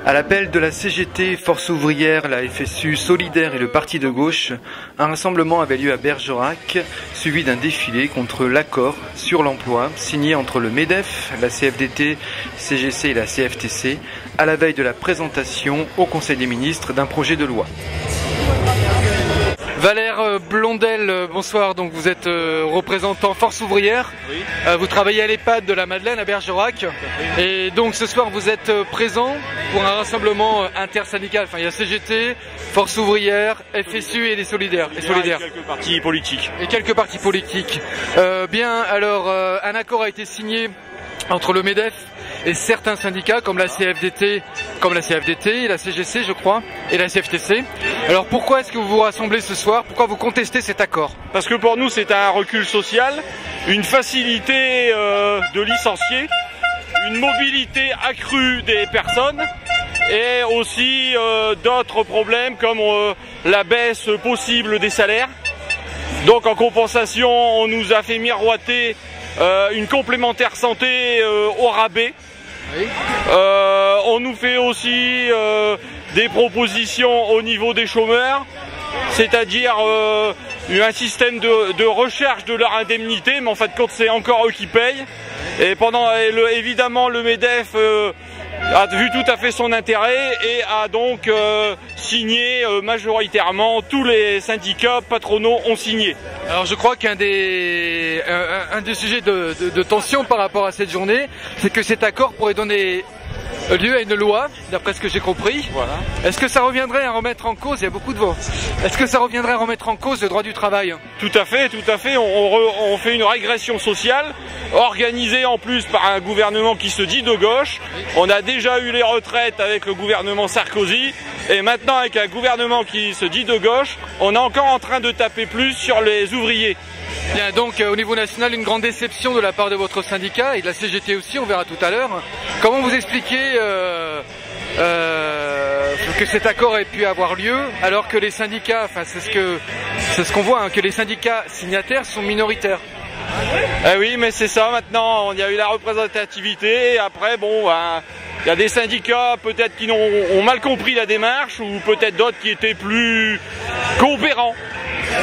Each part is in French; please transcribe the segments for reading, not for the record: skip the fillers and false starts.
À l'appel de la CGT, Force ouvrière, la FSU, Solidaire et le Parti de gauche, un rassemblement avait lieu à Bergerac, suivi d'un défilé contre l'accord sur l'emploi signé entre le MEDEF, la CFDT, CGC et la CFTC, à la veille de la présentation au Conseil des ministres d'un projet de loi. Valère Blondel, bonsoir, donc vous êtes représentant Force ouvrière, oui. Vous travaillez à l'EHPAD de la Madeleine à Bergerac, et donc ce soir vous êtes présent pour un rassemblement intersyndical, enfin il y a CGT, Force ouvrière, FSU et les Solidaires. Et quelques partis politiques. Et quelques partis politiques. Bien, alors un accord a été signé entre le MEDEF et certains syndicats comme la CFDT, la CGC je crois, et la CFTC. Alors pourquoi est-ce que vous vous rassemblez ce soir? Pourquoi vous contestez cet accord? Parce que pour nous c'est un recul social, une facilité de licencier, une mobilité accrue des personnes et aussi d'autres problèmes comme la baisse possible des salaires. Donc en compensation on nous a fait miroiter une complémentaire santé au rabais. Oui. On nous fait aussi des propositions au niveau des chômeurs, c'est-à-dire un système de recherche de leur indemnité, mais en fin de compte c'est encore eux qui payent. Et évidemment le MEDEF a vu tout à fait son intérêt et a donc signé majoritairement, tous les syndicats patronaux ont signé. Alors je crois qu'un des sujets de tension par rapport à cette journée, c'est que cet accord pourrait donner lieu à une loi, d'après ce que j'ai compris. Voilà. Est-ce que ça reviendrait à remettre en cause, il y a beaucoup de voix, est-ce que ça reviendrait à remettre en cause le droit du travail? Tout à fait, on fait une régression sociale, organisée en plus par un gouvernement qui se dit de gauche. On a déjà eu les retraites avec le gouvernement Sarkozy, et maintenant avec un gouvernement qui se dit de gauche, on est encore en train de taper plus sur les ouvriers. Bien, donc au niveau national, une grande déception de la part de votre syndicat et de la CGT aussi, on verra tout à l'heure. Comment vous expliquez que cet accord ait pu avoir lieu alors que les syndicats, enfin c'est ce qu'on voit, hein, que les syndicats signataires sont minoritaires? Eh oui, mais c'est ça maintenant, il y a eu la représentativité et après bon, il y a des syndicats peut-être qui ont mal compris la démarche ou peut-être d'autres qui étaient plus coopérants.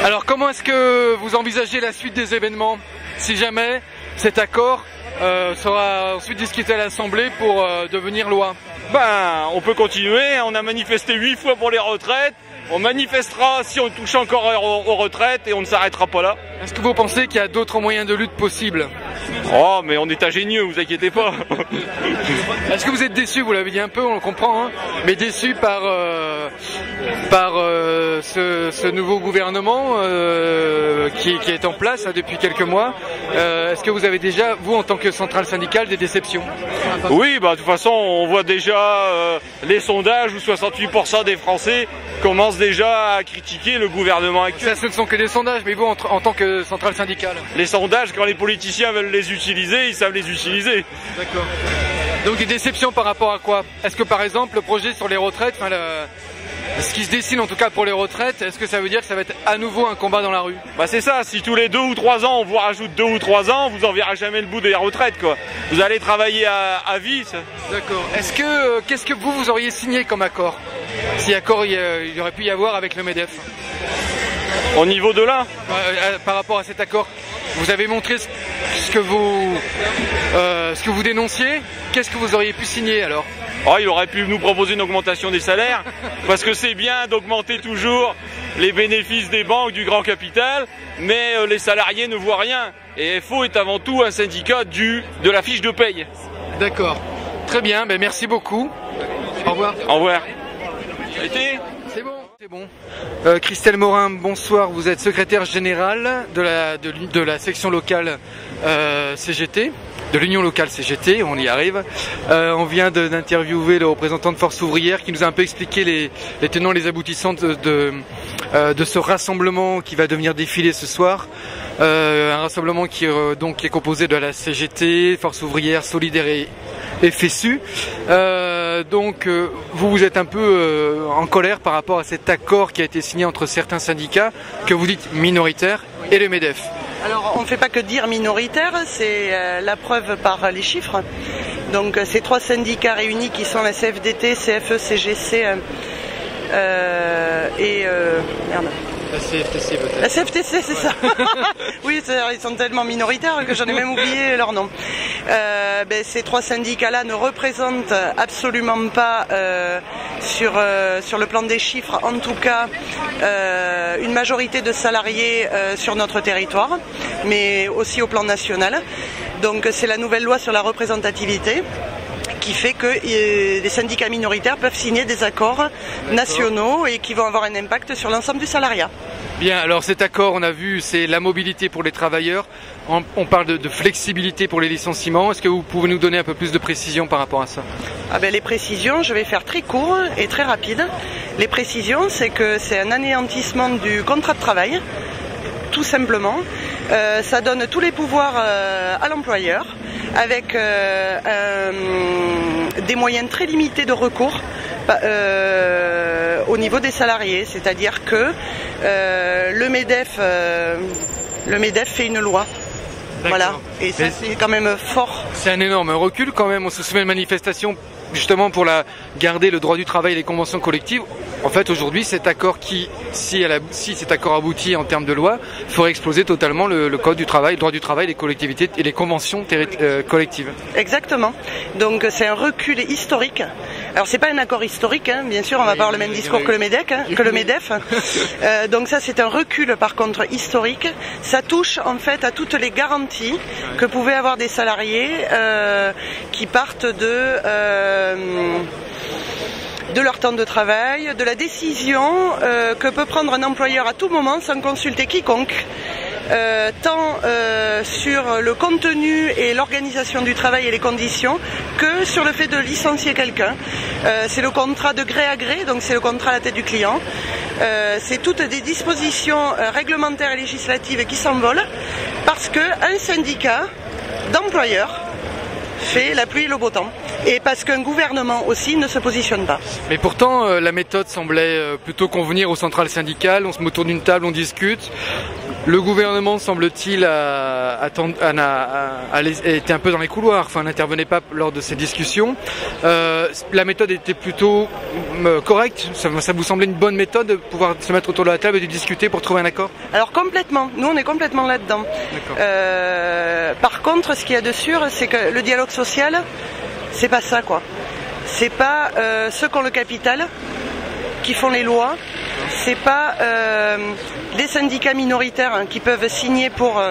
Alors comment est-ce que vous envisagez la suite des événements si jamais cet accord sera ensuite discuté à l'Assemblée pour devenir loi? Ben, on peut continuer, on a manifesté 8 fois pour les retraites, on manifestera si on touche encore aux retraites et on ne s'arrêtera pas là. Est-ce que vous pensez qu'il y a d'autres moyens de lutte possibles? Oh, mais on est ingénieux, vous inquiétez pas. Est-ce que vous êtes déçu? Vous l'avez dit un peu, on le comprend, hein, mais déçu par ce nouveau gouvernement qui est en place hein, depuis quelques mois. Est-ce que vous avez déjà, vous en tant que centrale syndicale, des déceptions? Oui, bah, de toute façon on voit déjà les sondages où 68% des Français commencent déjà à critiquer le gouvernement actuel. Ça, ce ne sont que des sondages, mais vous en tant que centrale syndicale? Les sondages, quand les politiciens veulent les utiliser, ils savent les utiliser. D'accord. Donc des déceptions par rapport à quoi? Est-ce que par exemple le projet sur les retraites, enfin, ce qui se dessine en tout cas pour les retraites, est-ce que ça veut dire que ça va être à nouveau un combat dans la rue? Bah c'est ça, si tous les 2 ou 3 ans on vous rajoute 2 ou 3 ans, vous en verrez jamais le bout des retraites quoi. Vous allez travailler à vie. D'accord. Est-ce que, qu'est-ce que vous auriez signé comme accord? Si accord il y aurait pu y avoir avec le MEDEF? Au niveau de là par rapport à cet accord, vous avez montré ce que vous dénonciez. Qu'est-ce que vous auriez pu signer alors? Oh, il aurait pu nous proposer une augmentation des salaires, parce que c'est bien d'augmenter toujours les bénéfices des banques, du grand capital, mais les salariés ne voient rien. Et FO est avant tout un syndicat de la fiche de paye. D'accord. Très bien, ben merci beaucoup. Au revoir. Au revoir. C'est bon. C'est bon. Christelle Morin, bonsoir. Vous êtes secrétaire générale de la section locale CGT, de l'union locale CGT, on y arrive. On vient d'interviewer le représentant de Force ouvrière qui nous a un peu expliqué les tenants, les aboutissants de ce rassemblement qui va devenir défilé ce soir. Un rassemblement qui est composé de la CGT, Force ouvrière, Solidaire et FSU. Vous êtes un peu en colère par rapport à cet accord qui a été signé entre certains syndicats, que vous dites minoritaires, et le MEDEF. Alors on ne fait pas que dire minoritaire, c'est la preuve par les chiffres. Donc ces 3 syndicats réunis qui sont la CFDT, CFE, CGC merde. La CFTC peut-être. La CFTC, c'est ça. Oui, ils sont tellement minoritaires que j'en ai même oublié leur nom. Ces 3 syndicats-là ne représentent absolument pas, sur le plan des chiffres, en tout cas, une majorité de salariés sur notre territoire, mais aussi au plan national. Donc c'est la nouvelle loi sur la représentativité qui fait que les syndicats minoritaires peuvent signer des accords nationaux et qui vont avoir un impact sur l'ensemble du salariat. Bien, alors cet accord, on a vu, c'est la mobilité pour les travailleurs. On parle de flexibilité pour les licenciements. Est-ce que vous pouvez nous donner un peu plus de précisions par rapport à ça? Les précisions, je vais faire très court et très rapide. Les précisions, c'est que c'est un anéantissement du contrat de travail, tout simplement. Ça donne tous les pouvoirs à l'employeur, avec des moyens très limités de recours au niveau des salariés. C'est-à-dire que le MEDEF fait une loi. Voilà. Et ça, c'est quand même fort. C'est un énorme recul quand même. On se souvient de manifestations justement pour garder le droit du travail et les conventions collectives. En fait, aujourd'hui, cet accord si cet accord aboutit en termes de loi, ferait exploser totalement le code du travail, le droit du travail, les collectivités et les conventions collectives. Exactement. Donc c'est un recul historique. Alors c'est pas un accord historique, hein. Bien sûr, on va pas avoir le même discours que le MEDEF. Donc ça, c'est un recul par contre historique. Ça touche en fait à toutes les garanties que pouvaient avoir des salariés qui partent de leur temps de travail, de la décision que peut prendre un employeur à tout moment sans consulter quiconque, tant sur le contenu et l'organisation du travail et les conditions que sur le fait de licencier quelqu'un. C'est le contrat de gré à gré, donc c'est le contrat à la tête du client. C'est toutes des dispositions réglementaires et législatives qui s'envolent parce qu'un syndicat d'employeurs fait la pluie et le beau temps. Et parce qu'un gouvernement aussi ne se positionne pas. Mais pourtant, la méthode semblait plutôt convenir aux centrales syndicales. On se met autour d'une table, on discute. Le gouvernement, semble-t-il, était un peu dans les couloirs. Enfin, n'intervenait pas lors de ces discussions. La méthode était plutôt correcte. Ça vous semblait une bonne méthode de pouvoir se mettre autour de la table et de discuter pour trouver un accord? Alors complètement. Nous, on est complètement là-dedans. Par contre, ce qu'il y a de sûr, c'est que le dialogue social, c'est pas ça, quoi. C'est pas ceux qui ont le capital qui font les lois. C'est pas les syndicats minoritaires qui peuvent signer pour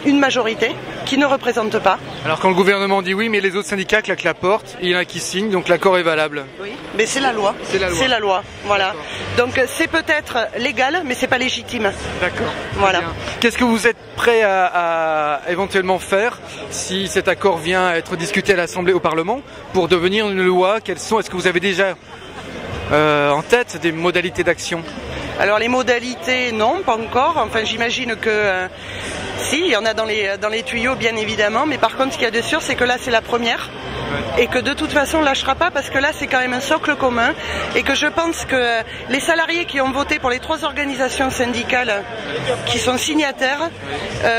une majorité qui ne représente pas. Alors quand le gouvernement dit oui, mais les autres syndicats claquent la porte, il y en a qui signent, donc l'accord est valable. Oui, mais c'est la loi. C'est la loi, voilà. Donc c'est peut-être légal, mais c'est pas légitime. D'accord. Voilà. Qu'est-ce que vous êtes prêt à éventuellement faire si cet accord vient à être discuté à l'Assemblée, au Parlement, pour devenir une loi? Est-ce que vous avez déjà en tête des modalités d'action? Alors les modalités, non, pas encore. Enfin, j'imagine que si, il y en a dans les tuyaux, bien évidemment. Mais par contre, ce qu'il y a de sûr, c'est que là, c'est la première. Et que de toute façon, on ne lâchera pas parce que là, c'est quand même un socle commun. Et que je pense que les salariés qui ont voté pour les 3 organisations syndicales qui sont signataires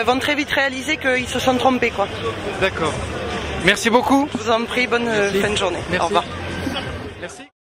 vont très vite réaliser qu'ils se sont trompés, quoi. D'accord. Merci beaucoup. Je vous en prie, bonne fin de journée. Merci. Au revoir. Merci.